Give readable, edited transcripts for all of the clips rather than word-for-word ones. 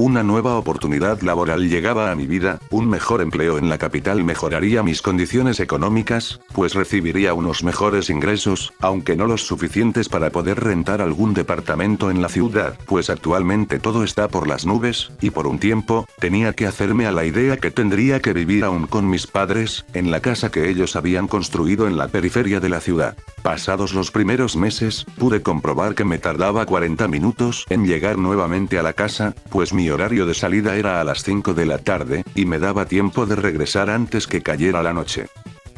Una nueva oportunidad laboral llegaba a mi vida, un mejor empleo en la capital mejoraría mis condiciones económicas, pues recibiría unos mejores ingresos, aunque no los suficientes para poder rentar algún departamento en la ciudad, pues actualmente todo está por las nubes, y por un tiempo, tenía que hacerme a la idea que tendría que vivir aún con mis padres, en la casa que ellos habían construido en la periferia de la ciudad. Pasados los primeros meses, pude comprobar que me tardaba 40 minutos en llegar nuevamente a la casa, pues mi horario de salida era a las 5 de la tarde, y me daba tiempo de regresar antes que cayera la noche.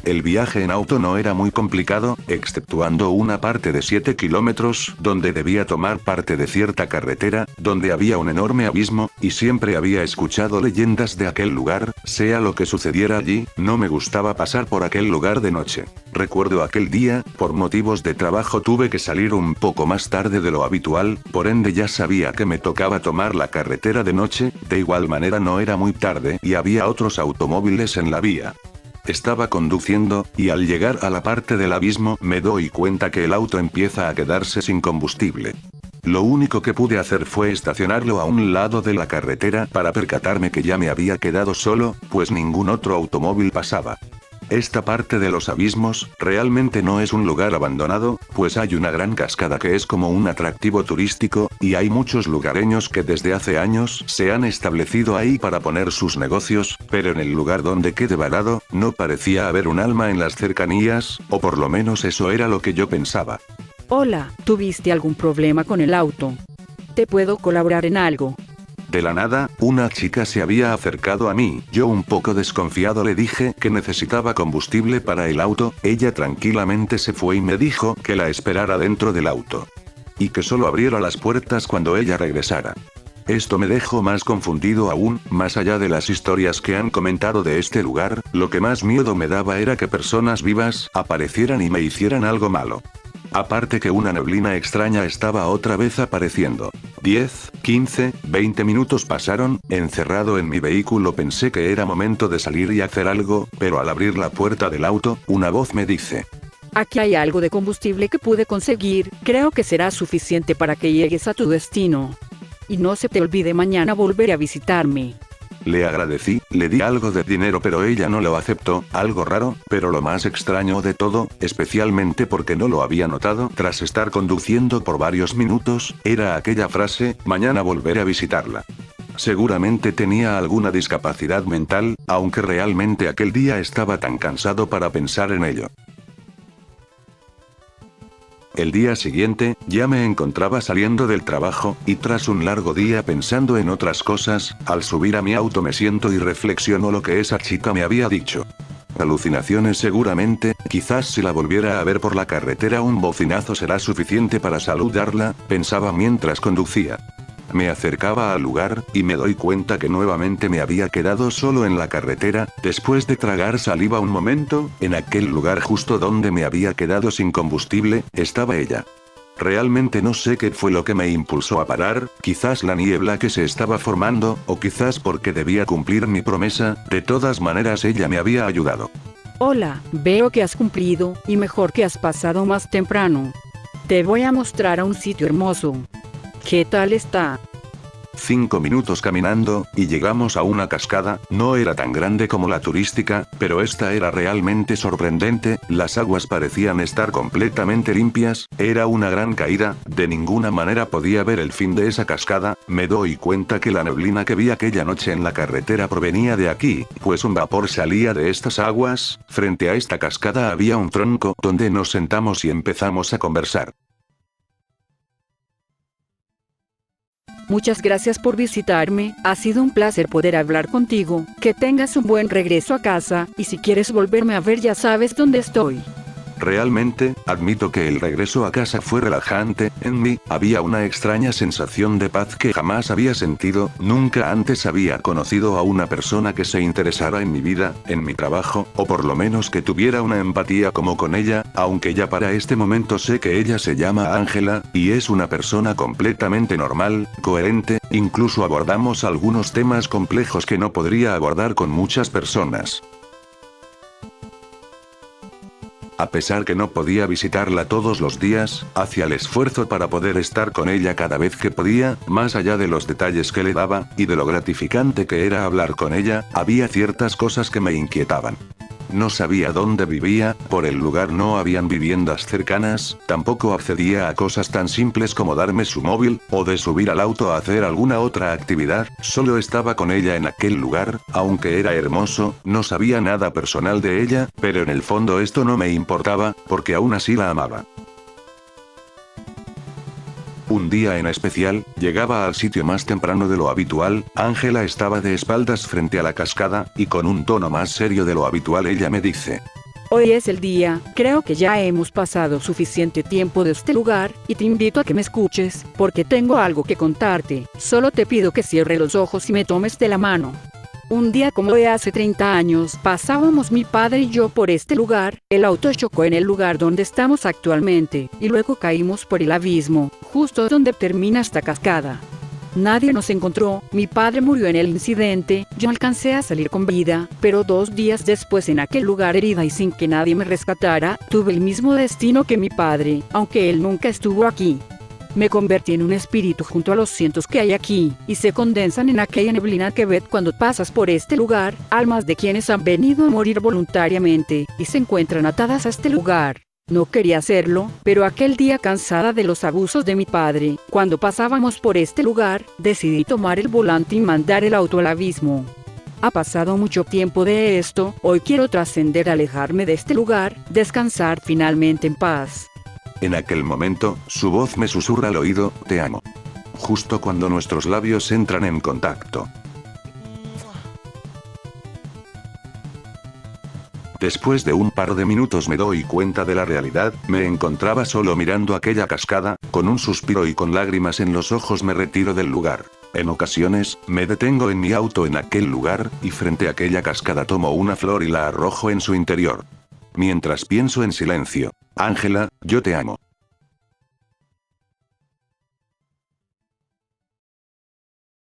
El viaje en auto no era muy complicado, exceptuando una parte de 7 kilómetros, donde debía tomar parte de cierta carretera, donde había un enorme abismo, y siempre había escuchado leyendas de aquel lugar, sea lo que sucediera allí, no me gustaba pasar por aquel lugar de noche. Recuerdo aquel día, por motivos de trabajo tuve que salir un poco más tarde de lo habitual, por ende ya sabía que me tocaba tomar la carretera de noche, de igual manera no era muy tarde y había otros automóviles en la vía. Estaba conduciendo, y al llegar a la parte del abismo me doy cuenta que el auto empieza a quedarse sin combustible. Lo único que pude hacer fue estacionarlo a un lado de la carretera para percatarme que ya me había quedado solo, pues ningún otro automóvil pasaba. Esta parte de los abismos, realmente no es un lugar abandonado, pues hay una gran cascada que es como un atractivo turístico, y hay muchos lugareños que desde hace años se han establecido ahí para poner sus negocios, pero en el lugar donde quedé varado, no parecía haber un alma en las cercanías, o por lo menos eso era lo que yo pensaba. Hola, ¿tuviste algún problema con el auto? ¿Te puedo colaborar en algo? De la nada, una chica se había acercado a mí, yo un poco desconfiado le dije que necesitaba combustible para el auto, ella tranquilamente se fue y me dijo que la esperara dentro del auto. Y que solo abriera las puertas cuando ella regresara. Esto me dejó más confundido aún, más allá de las historias que han comentado de este lugar, lo que más miedo me daba era que personas vivas aparecieran y me hicieran algo malo. Aparte que una neblina extraña estaba otra vez apareciendo. 10, 15, 20 minutos pasaron, encerrado en mi vehículo pensé que era momento de salir y hacer algo, pero al abrir la puerta del auto, una voz me dice: Aquí hay algo de combustible que pude conseguir, creo que será suficiente para que llegues a tu destino. Y no se te olvide mañana volver a visitarme. Le agradecí, le di algo de dinero pero ella no lo aceptó, algo raro, pero lo más extraño de todo, especialmente porque no lo había notado tras estar conduciendo por varios minutos, era aquella frase: mañana volveré a visitarla. Seguramente tenía alguna discapacidad mental, aunque realmente aquel día estaba tan cansado para pensar en ello. El día siguiente, ya me encontraba saliendo del trabajo, y tras un largo día pensando en otras cosas, al subir a mi auto me siento y reflexiono lo que esa chica me había dicho. Alucinaciones seguramente, quizás si la volviera a ver por la carretera un bocinazo será suficiente para saludarla, pensaba mientras conducía. Me acercaba al lugar, y me doy cuenta que nuevamente me había quedado solo en la carretera, después de tragar saliva un momento, en aquel lugar justo donde me había quedado sin combustible, estaba ella. Realmente no sé qué fue lo que me impulsó a parar, quizás la niebla que se estaba formando, o quizás porque debía cumplir mi promesa, de todas maneras ella me había ayudado. Hola, veo que has cumplido, y mejor que has pasado más temprano. Te voy a mostrar a un sitio hermoso. ¿Qué tal está? 5 minutos caminando, y llegamos a una cascada, no era tan grande como la turística, pero esta era realmente sorprendente, las aguas parecían estar completamente limpias, era una gran caída, de ninguna manera podía ver el fin de esa cascada, me doy cuenta que la neblina que vi aquella noche en la carretera provenía de aquí, pues un vapor salía de estas aguas, frente a esta cascada había un tronco, donde nos sentamos y empezamos a conversar. Muchas gracias por visitarme, ha sido un placer poder hablar contigo, que tengas un buen regreso a casa, y si quieres volverme a ver ya sabes dónde estoy. Realmente, admito que el regreso a casa fue relajante, en mí, había una extraña sensación de paz que jamás había sentido, nunca antes había conocido a una persona que se interesara en mi vida, en mi trabajo, o por lo menos que tuviera una empatía como con ella, aunque ya para este momento sé que ella se llama Ángela, y es una persona completamente normal, coherente, incluso abordamos algunos temas complejos que no podría abordar con muchas personas. A pesar que no podía visitarla todos los días, hacía el esfuerzo para poder estar con ella cada vez que podía, más allá de los detalles que le daba, y de lo gratificante que era hablar con ella, había ciertas cosas que me inquietaban. No sabía dónde vivía, por el lugar no habían viviendas cercanas, tampoco accedía a cosas tan simples como darme su móvil, o de subir al auto a hacer alguna otra actividad, solo estaba con ella en aquel lugar, aunque era hermoso, no sabía nada personal de ella, pero en el fondo esto no me importaba, porque aún así la amaba. Un día en especial, llegaba al sitio más temprano de lo habitual, Ángela estaba de espaldas frente a la cascada, y con un tono más serio de lo habitual ella me dice: Hoy es el día, creo que ya hemos pasado suficiente tiempo de este lugar, y te invito a que me escuches, porque tengo algo que contarte, solo te pido que cierres los ojos y me tomes de la mano. Un día como de hace 30 años, pasábamos mi padre y yo por este lugar, el auto chocó en el lugar donde estamos actualmente, y luego caímos por el abismo, justo donde termina esta cascada. Nadie nos encontró, mi padre murió en el incidente, yo alcancé a salir con vida, pero 2 días después en aquel lugar herida y sin que nadie me rescatara, tuve el mismo destino que mi padre, aunque él nunca estuvo aquí. Me convertí en un espíritu junto a los cientos que hay aquí, y se condensan en aquella neblina que ves cuando pasas por este lugar, almas de quienes han venido a morir voluntariamente, y se encuentran atadas a este lugar. No quería hacerlo, pero aquel día, cansada de los abusos de mi padre, cuando pasábamos por este lugar, decidí tomar el volante y mandar el auto al abismo. Ha pasado mucho tiempo de esto, hoy quiero trascender, alejarme de este lugar, descansar finalmente en paz. En aquel momento, su voz me susurra al oído: te amo. Justo cuando nuestros labios entran en contacto. Después de un par de minutos me doy cuenta de la realidad, me encontraba solo mirando aquella cascada, con un suspiro y con lágrimas en los ojos me retiro del lugar. En ocasiones, me detengo en mi auto en aquel lugar, y frente a aquella cascada tomo una flor y la arrojo en su interior. Mientras pienso en silencio: Ángela, yo te amo.